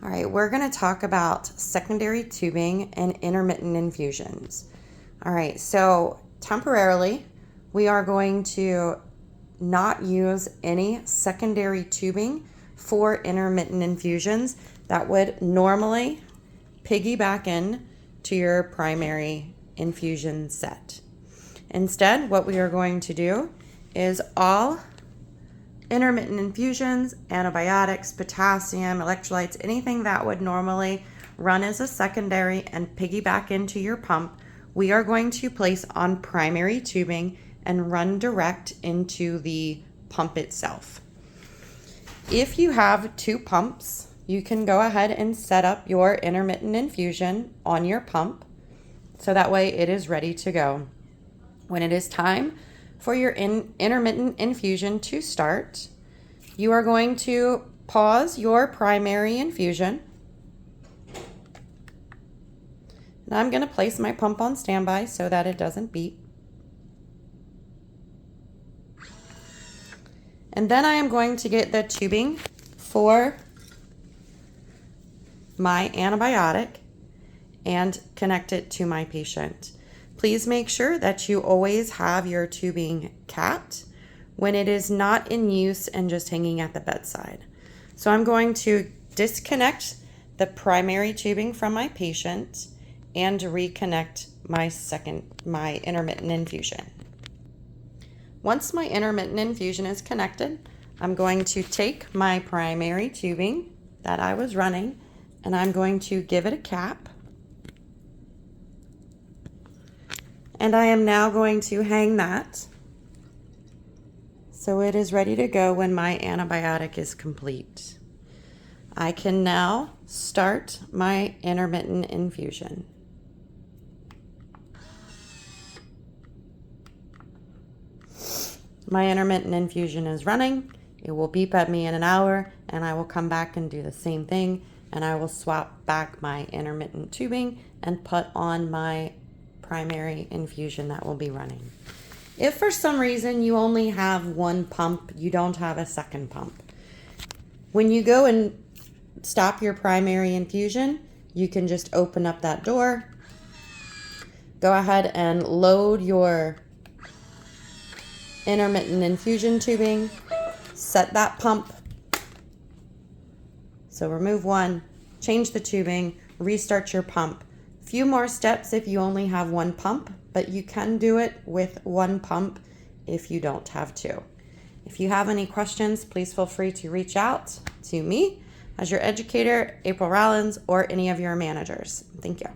All right, we're going to talk about secondary tubing and intermittent infusions. All right, so temporarily, we are going to not use any secondary tubing for intermittent infusions that would normally piggyback in to your primary infusion set. Instead, what we are going to do is all intermittent infusions, antibiotics, potassium, electrolytes, anything that would normally run as a secondary and piggyback into your pump, we are going to place on primary tubing and run direct into the pump itself. If you have two pumps, you can go ahead and set up your intermittent infusion on your pump so that way it is ready to go. When it is time for your intermittent infusion to start, you are going to pause your primary infusion. And I'm going to place my pump on standby so that it doesn't beep. And then I am going to get the tubing for my antibiotic and connect it to my patient. Please make sure that you always have your tubing capped when it is not in use and just hanging at the bedside. So I'm going to disconnect the primary tubing from my patient and reconnect my intermittent infusion. Once my intermittent infusion is connected, I'm going to take my primary tubing that I was running and I'm going to give it a cap. And I am now going to hang that so it is ready to go when my antibiotic is complete. I can now start my intermittent infusion. My intermittent infusion is running. It will beep at me in an hour and I will come back and do the same thing, and I will swap back my intermittent tubing and put on my primary infusion that will be running. If for some reason you only have one pump, you don't have a second pump, when you go and stop your primary infusion, you can just open up that door, go ahead and load your intermittent infusion tubing, set that pump. So remove one, change the tubing, restart your pump. Few more steps if you only have one pump, but you can do it with one pump if you don't have two. If you have any questions, please feel free to reach out to me as your educator, April Rollins, or any of your managers. Thank you.